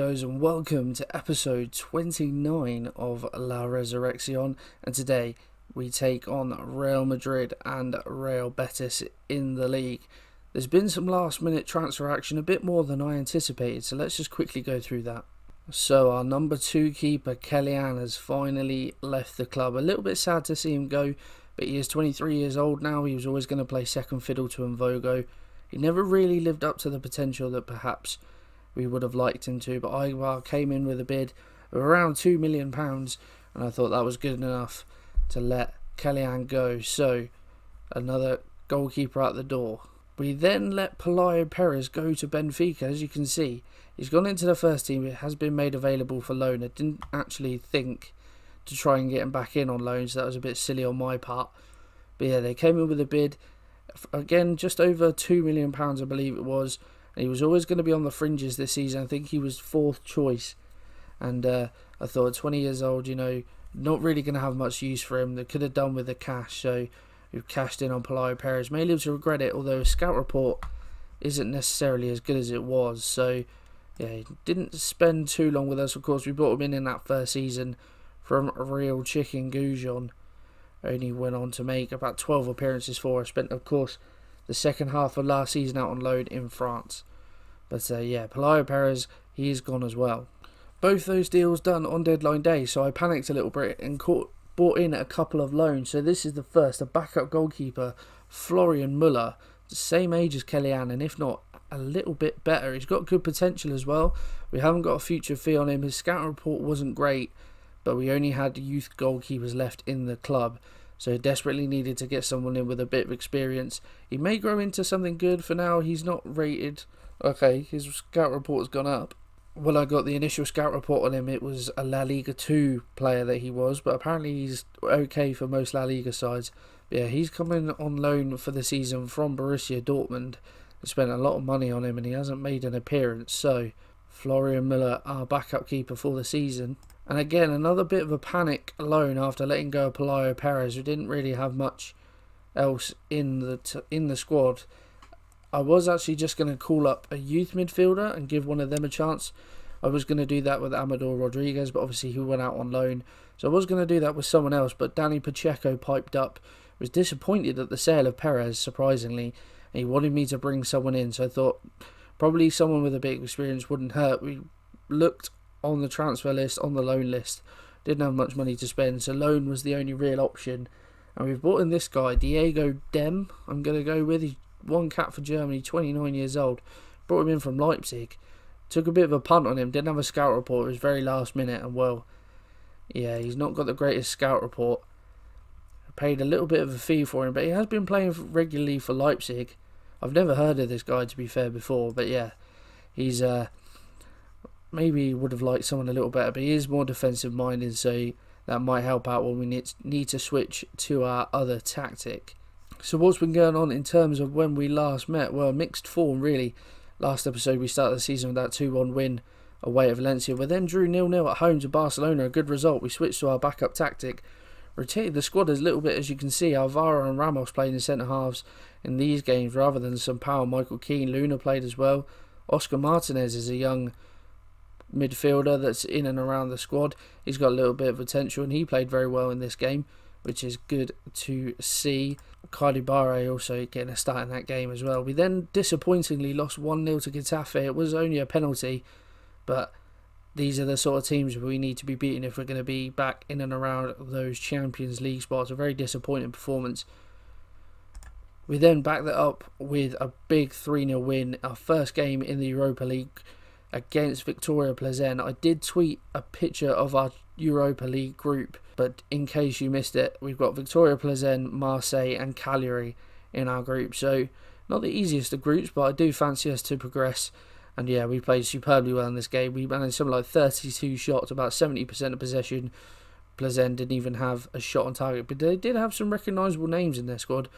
amigos, and welcome to episode 29 of La Resurreccion. And today we take on Real Madrid and Real Betis in the league. There's been some last minute transfer action, a bit more than I anticipated, so let's just quickly go through that. So our number 2 keeper, Kellyan, has finally left the club. A little bit sad to see him go, but he is 23 years old now. He was always going to play second fiddle to Mvogo. He never really lived up to the potential that perhaps we would have liked him to, but I came in with a bid of around £2 million, and I thought that was good enough to let Kellyan go. So, another goalkeeper out the door. We then let Pelayo Perez go to Benfica. As you can see, he's gone into the first team. It has been made available for loan. I didn't actually think to try and get him back in on loan, so that was a bit silly on my part. But yeah, they came in with a bid, again, just over £2 million, I believe it was. And he was always going to be on the fringes this season. I think he was 4th choice. And I thought, 20 years old, not really going to have much use for him. They could have done with the cash, so we've cashed in on Pelayo Perez. May live to regret it, although his scout report isn't necessarily as good as it was. So, yeah, he didn't spend too long with us. Of course, we brought him in that first season from Real Goujon. Only went on to make about 12 appearances for us. Spent, of course, the second half of last season out on loan in France. But yeah, Pelayo Perez, he is gone as well. Both those deals done on deadline day, so I panicked a little bit and bought in a couple of loans. So this is the first, a backup goalkeeper, Florian Müller, the same age as Kellyan, and if not, a little bit better. He's got good potential as well. We haven't got a future fee on him. His scout report wasn't great, but we only had youth goalkeepers left in the club. So desperately needed to get someone in with a bit of experience. He may grow into something good. For now, he's not rated. Okay, his scout report has gone up. When I got the initial scout report on him, it was a La Liga 2 player that he was, but apparently he's okay for most La Liga sides. But yeah, he's coming on loan for the season from Borussia Dortmund. They spent a lot of money on him and he hasn't made an appearance. So, Florian Müller, our backup keeper for the season. And again, another bit of a panic loan after letting go of Pelayo Perez. We didn't really have much else in the squad. I was actually just going to call up a youth midfielder and give one of them a chance. I was going to do that with Amador Rodriguez, but obviously he went out on loan. So I was going to do that with someone else, but Danny Pacheco piped up. Was disappointed at the sale of Perez, surprisingly. And he wanted me to bring someone in, so I thought probably someone with a bit of experience wouldn't hurt. We looked on the transfer list, on the loan list, didn't have much money to spend, so loan was the only real option. And we've brought in this guy, Diego Dem, I'm going to go with. He's one cap for Germany, 29 years old. Brought him in from Leipzig. Took a bit of a punt on him, didn't have a scout report, it was very last minute, and well, yeah, he's not got the greatest scout report. I paid a little bit of a fee for him, but he has been playing regularly for Leipzig. I've never heard of this guy, to be fair, before, but yeah, he's maybe would have liked someone a little better, but he is more defensive minded, so that might help out when we need to switch to our other tactic. So what's been going on in terms of when we last met? Well, mixed form really. Last episode we started the season with that 2-1 win away at Valencia. We then drew 0-0 at home to Barcelona, a good result. We switched to our backup tactic. Rotated the squad a little bit, as you can see. Alvaro and Ramos played in centre halves in these games rather than some power. Michael Keane, Luna played as well. Oscar Martinez is a young midfielder that's in and around the squad. He's got a little bit of potential and he played very well in this game, which is good to see. Cardi Barre also getting a start in that game as well. We then disappointingly lost 1-0 to Getafe. It was only a penalty, but these are the sort of teams we need to be beating if we're going to be back in and around those Champions League spots. A very disappointing performance. We then backed that up with a big 3-0 win, our first game in the Europa League against Victoria Plzen. I did tweet a picture of our Europa League group, but in case you missed it, we've got Victoria Plzen, Marseille and Cagliari in our group. So not the easiest of groups, but I do fancy us to progress. And yeah, we played superbly well in this game. We managed something like 32 shots, about 70% of possession. Plzen didn't even have a shot on target, but they did have some recognisable names in their squad.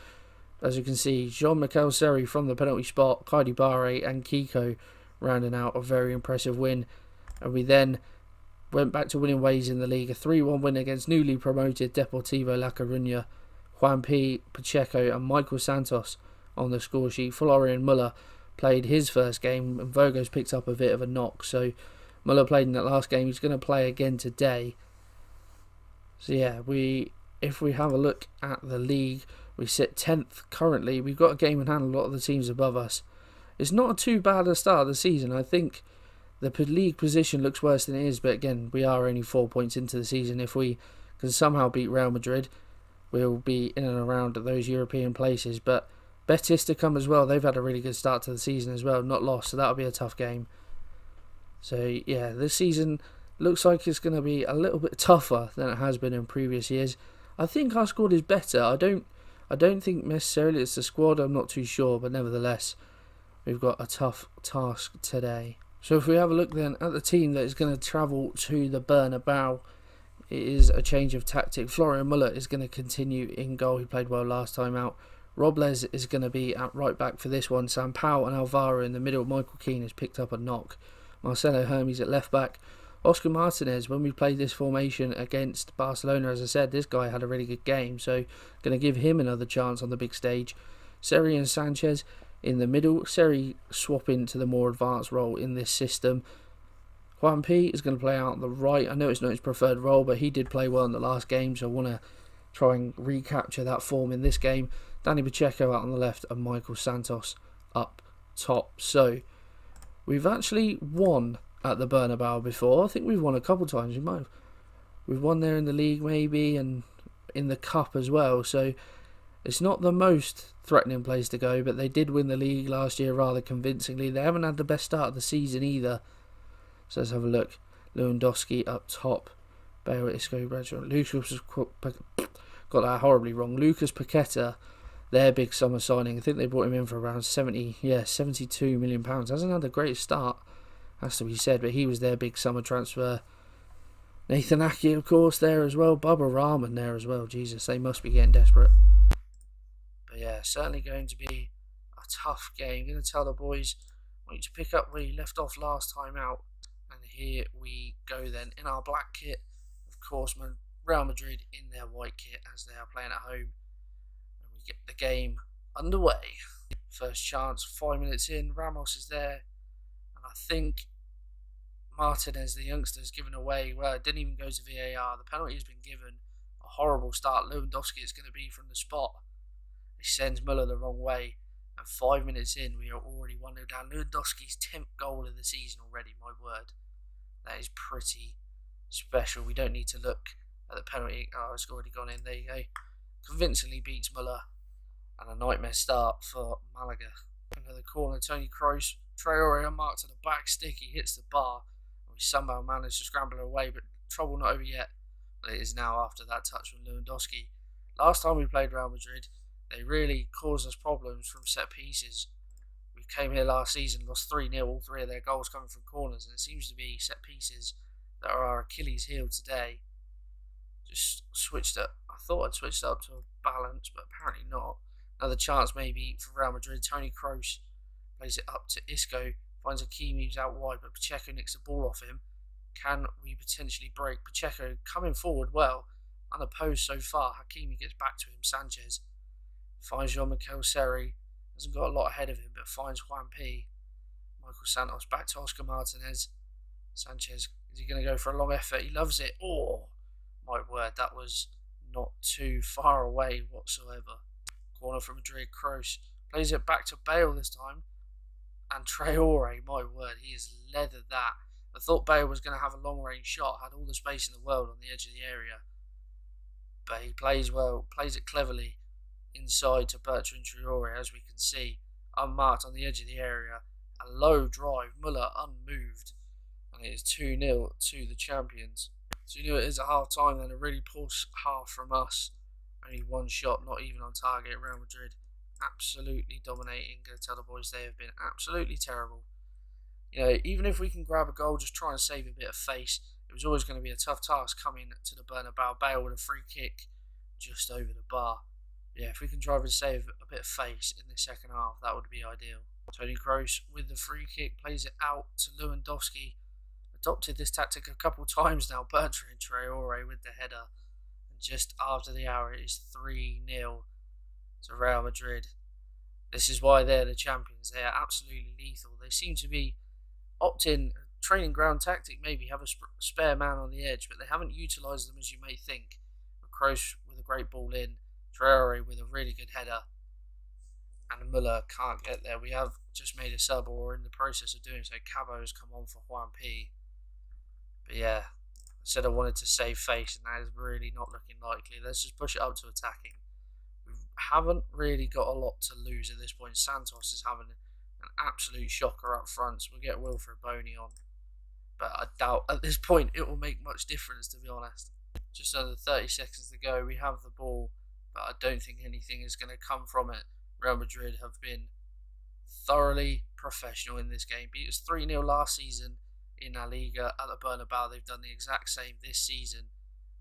As you can see, Jean-Michel Seri from the penalty spot, Cardi Barre and Kiko rounding out a very impressive win. And we then went back to winning ways in the league. A 3-1 win against newly promoted Deportivo La Coruña. Juan P, Pacheco and Michael Santos on the score sheet. Florian Müller played his first game and Vogo's picked up a bit of a knock. So Muller played in that last game. He's going to play again today. So yeah, if we have a look at the league, we sit 10th currently. We've got a game in hand. A lot of the teams above us. It's not too bad a start of the season. I think the league position looks worse than it is, but again, we are only 4 points into the season. If we can somehow beat Real Madrid, we'll be in and around those European places. But Betis to come as well. They've had a really good start to the season as well, not lost, so that'll be a tough game. So yeah, this season looks like it's going to be a little bit tougher than it has been in previous years. I think our squad is better. I don't think necessarily it's the squad. I'm not too sure, but nevertheless, we've got a tough task today. So if we have a look then at the team that is going to travel to the Bernabeu, it is a change of tactic. Florian Muller is going to continue in goal. He played well last time out. Robles is going to be at right back for this one. Sampaio and Alvaro in the middle. Michael Keane has picked up a knock. Marcelo Hermes at left back. Oscar Martinez, when we played this formation against Barcelona, as I said, this guy had a really good game, so going to give him another chance on the big stage. Seri and Sanchez in the middle. Seri swapping to the more advanced role in this system. Juan P is going to play out on the right. I know it's not his preferred role, but he did play well in the last game, so I want to try and recapture that form in this game. Danny Pacheco out on the left and Michael Santos up top. So we've actually won at the Bernabeu before. I think we've won a couple times. We've won there in the league maybe, and in the cup as well. So it's not the most threatening place to go, but they did win the league last year rather convincingly. They haven't had the best start of the season either. So let's have a look. Lewandowski up top. Bale, Isco, Bradshaw. Lucas got that horribly wrong. Lucas Paqueta, their big summer signing. I think they brought him in for around 72 million pounds. Hasn't had a great start, has to be said, but he was their big summer transfer. Nathan Ake, of course, there as well. Bubba Rahman there as well. Jesus, they must be getting desperate. But yeah, certainly going to be a tough game. I'm going to tell the boys, I want you to pick up where you left off last time out. And here we go then. In our black kit, of course, Real Madrid in their white kit as they are playing at home. And we get the game underway. First chance, 5 minutes in. Ramos is there. And I think Martinez, the youngster, has given away. Well, it didn't even go to VAR. The penalty has been given. A horrible start. Lewandowski is going to be from the spot. He sends Muller the wrong way. And 5 minutes in, we are already 1-0 down. Lewandowski's 10th goal of the season already, my word. That is pretty special. We don't need to look at the penalty. Oh, it's already gone in. There you go. Convincingly beats Muller. And a nightmare start for Malaga. Another corner. Toni Kroos. Traore unmarked to the back stick. He hits the bar. And we somehow managed to scramble away. But trouble not over yet. But it is now after that touch from Lewandowski. Last time we played Real Madrid, they really caused us problems from set pieces. We came here last season, lost 3-0, all three of their goals coming from corners, and it seems to be set pieces that are our Achilles heel today. Just switched it. I thought I'd switched it up to a balance, but apparently not. Another chance maybe for Real Madrid. Toni Kroos plays it up to Isco, finds Hakimi who's out wide, but Pacheco nicks the ball off him. Can we potentially break? Pacheco coming forward well, unopposed so far. Hakimi gets back to him. Sanchez finds Jean-Michel Seri. Hasn't got a lot ahead of him, but finds Juan P. Michael Santos back to Oscar Martinez. Sanchez, is he going to go for a long effort? He loves it. Oh, my word, that was not too far away whatsoever. Corner from Madrid. Kroos plays it back to Bale this time. And Traore, my word, he has leathered that. I thought Bale was going to have a long range shot, had all the space in the world on the edge of the area. But he plays well, plays it cleverly inside to Bertrand Traore, as we can see, unmarked on the edge of the area. A low drive, Muller unmoved, and it is 2-0 to the champions. 2-0 it is at half time, and a really poor half from us. Only one shot, not even on target. Real Madrid absolutely dominating. Gonna tell the boys they have been absolutely terrible. You know, even if we can grab a goal, just try and save a bit of face. It was always going to be a tough task coming to the Bernabeu. Bale with a free kick just over the bar. Yeah, if we can try and save a bit of face in the second half, that would be ideal. Toni Kroos with the free kick plays it out to Lewandowski. Adopted this tactic a couple times now. Bertrand Traore with the header. And just after the hour, it is 3-0 to Real Madrid. This is why they're the champions. They are absolutely lethal. They seem to be opting training ground tactic, maybe have a spare man on the edge, but they haven't utilised them as you may think. Kroos with a great ball in, Traore with a really good header, and Muller can't get there. We have just made a sub, or we're in the process of doing so. Cabo has come on for Juan P. But yeah, I said I wanted to save face, and that is really not looking likely. Let's just push it up to attacking. We haven't really got a lot to lose at this point. Santos is having an absolute shocker up front, so we'll get Wilfred Boney on. But I doubt at this point it will make much difference, to be honest. Just under 30 seconds to go, we have the ball, but I don't think anything is going to come from it. Real Madrid have been thoroughly professional in this game. Beat us 3-0 last season in La Liga at the Bernabeu. They've done the exact same this season.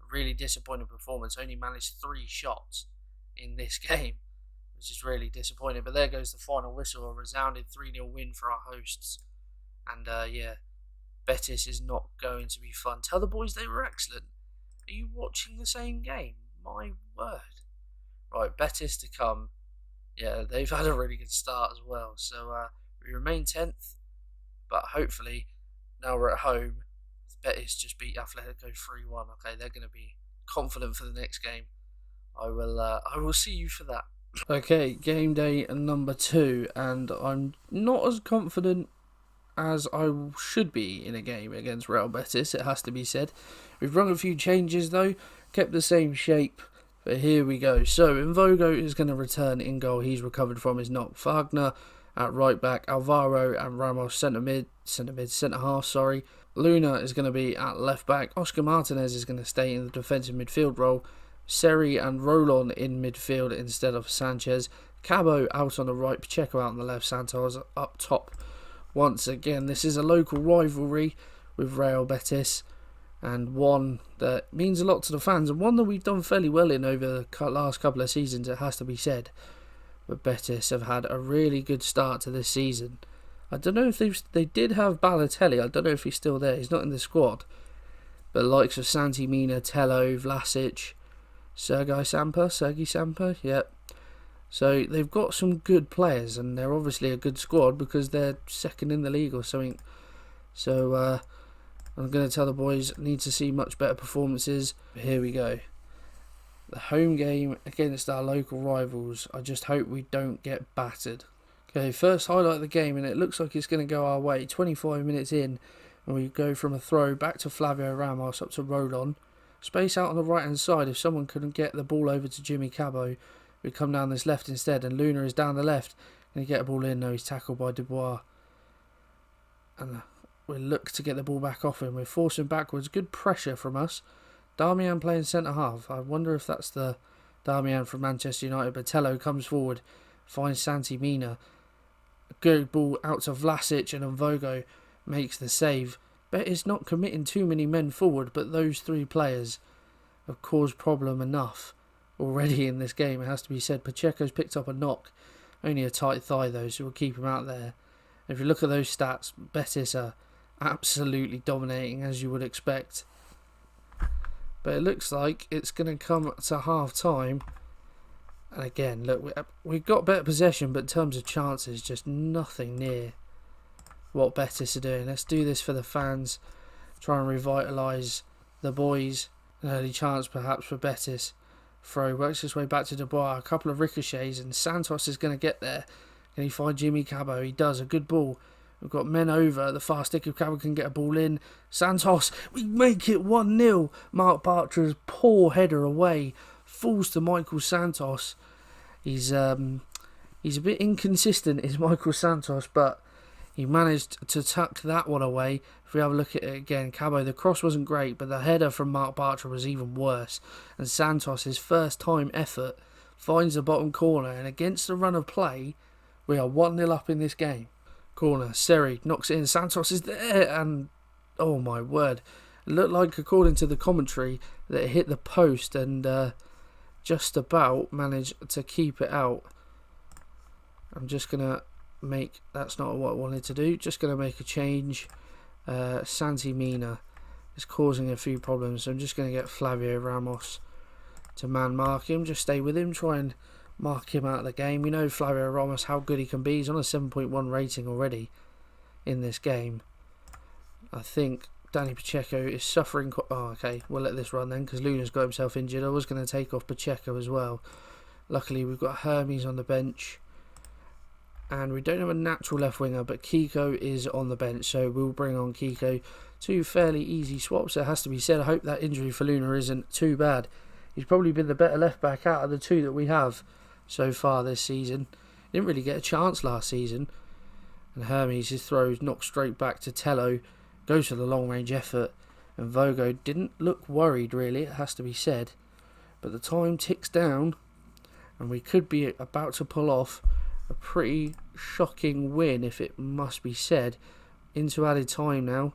A really disappointing performance. Only managed 3 shots in this game, which is really disappointing. But there goes the final whistle. A resounding 3-0 win for our hosts. And yeah, Betis is not going to be fun. Tell the boys they were excellent. Are you watching the same game? My word. Right, Betis to come. Yeah, they've had a really good start as well. So we remain 10th, but hopefully now we're at home. Betis just beat Atletico 3-1. Okay, they're going to be confident for the next game. I will see you for that. Okay, game day number 2, and I'm not as confident as I should be in a game against Real Betis, it has to be said. We've run a few changes though, kept the same shape, but here we go. So, Invogo is going to return in goal. He's recovered from his knock. Wagner at right back, Alvaro and Ramos centre half. Luna is going to be at left back. Oscar Martinez is going to stay in the defensive midfield role. Seri and Rolon in midfield instead of Sanchez. Cabo out on the right, Pacheco out on the left, Santos up top. Once again, this is a local rivalry with Real Betis, and one that means a lot to the fans, and one that we've done fairly well in over the last couple of seasons, it has to be said. But Betis have had a really good start to this season. I don't know if they did have Balotelli, I don't know if he's still there, he's not in the squad. But likes of Santi Mina, Tello, Vlasic, Sergi Samper, yep. So they've got some good players, and they're obviously a good squad because they're second in the league or something. So I'm going to tell the boys need to see much better performances. Here we go. The home game against our local rivals. I just hope we don't get battered. Okay, first highlight of the game, and it looks like it's going to go our way. 25 minutes in, and we go from a throw back to Flavio Ramos up to Rolon. Space out on the right hand side. If someone couldn't get the ball over to Jimmy Cabo, we come down this left instead, and Luna is down the left. Going to get a ball in. No, he's tackled by Dubois. And we look to get the ball back off him. We're forcing backwards. Good pressure from us. Darmian playing centre half. I wonder if that's the Darmian from Manchester United. But Tello comes forward. Finds Santi Mina. Good ball out to Vlasic, and Nvogo makes the save. Betis not committing too many men forward, but those 3 players have caused problem enough already in this game, it has to be said. Pacheco's picked up a knock, only a tight thigh though, so we'll keep him out there. If you look at those stats, Betis are absolutely dominating as you would expect. But it looks like it's going to come to half time, and again, look, we've got better possession, but in terms of chances, just nothing near what Betis are doing. Let's do this for the fans, try and revitalise the boys. An early chance perhaps for Betis. Throw works his way back to Dubois. A couple of ricochets, and Santos is going to get there. Can he find Jimmy Cabo? He does. A good ball. We've got men over. The fast stick of Cabo can get a ball in. Santos, we make it 1-0. Mark Bartra's poor header away falls to Michael Santos. He's a bit inconsistent, is Michael Santos, but he managed to tuck that one away. If we have a look at it again, Cabo, the cross wasn't great, but the header from Mark Bartra was even worse. And Santos, his first time effort, finds the bottom corner, and against the run of play, we are 1-0 up in this game. Corner, Seri knocks it in, Santos is there, and oh my word, it looked like, according to the commentary, that it hit the post and just about managed to keep it out. I'm just going to that's not what I wanted to do, just going to make a change. Santi Mina is causing a few problems, so I'm just going to get Flavio Ramos to man mark him. Just stay with him, try and mark him out of the game. We know Flavio Ramos, how good he can be. He's on a 7.1 rating already in this game. I think Danny Pacheco is suffering. Okay, we'll let this run then because Luna's got himself injured. I was going to take off Pacheco as well. Luckily, we've got Hermes on the bench. And we don't have a natural left winger, but Kiko is on the bench. So we'll bring on Kiko. Two fairly easy swaps, it has to be said. I hope that injury for Luna isn't too bad. He's probably been the better left back out of the two that we have so far this season. Didn't really get a chance last season. And Hermes, his throws knocked straight back to Tello. Goes for the long range effort. And Vogo didn't look worried really, it has to be said. But the time ticks down. And we could be about to pull off a pretty shocking win, if it must be said. Into added time now.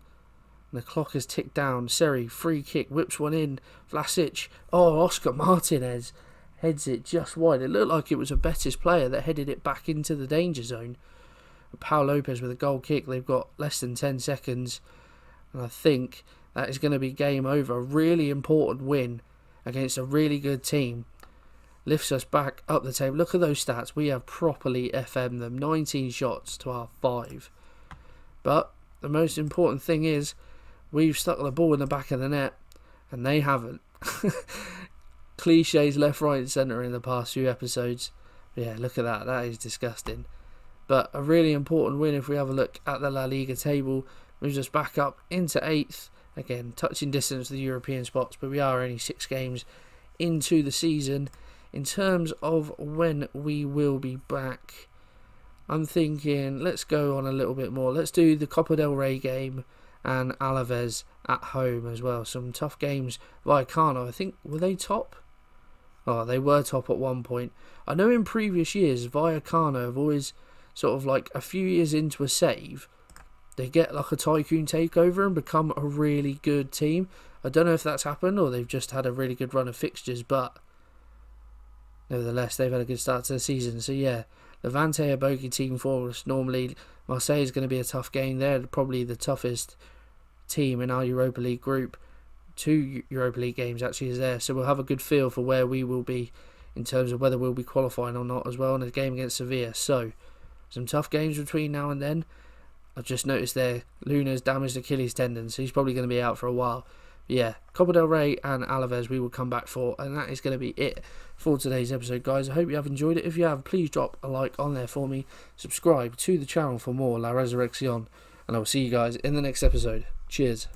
And the clock has ticked down. Seri, free kick, whips one in. Vlasic. Oh, Oscar Martinez heads it just wide. It looked like it was a Betis player that headed it back into the danger zone. Pau Lopez with a goal kick. They've got less than 10 seconds. And I think that is going to be game over. A really important win against a really good team. Lifts us back up the table. Look at those stats. We have properly FM'd them. 19 shots to our 5. But the most important thing is we've stuck the ball in the back of the net and they haven't. Cliches left, right and centre in the past few episodes. But yeah, look at that. That is disgusting. But a really important win if we have a look at the La Liga table. Moves us back up into 8th. Again, touching distance to the European spots. But we are only 6 games into the season. In terms of when we will be back, I'm thinking let's go on a little bit more. Let's do the Copa del Rey game and Alaves at home as well. Some tough games. Vallecano, I think, were they top? Oh, they were top at one point. I know in previous years, Vallecano have always sort of like a few years into a save, they get like a tycoon takeover and become a really good team. I don't know if that's happened or they've just had a really good run of fixtures, but nevertheless, they've had a good start to the season. So yeah, Levante, a bogey team for us. Normally, Marseille is going to be a tough game. They're probably the toughest team in our Europa League group. 2 Europa League games actually is there. So we'll have a good feel for where we will be in terms of whether we'll be qualifying or not as well. And a game against Sevilla. So some tough games between now and then. I've just noticed there, Luna's damaged Achilles tendon, so he's probably going to be out for a while. But yeah, Copa del Rey and Alaves we will come back for, and that is going to be it for today's episode, guys. I hope you have enjoyed it. If you have, please drop a like on there for me. Subscribe to the channel for more La Resurreccion, and I will see you guys in the next episode. Cheers.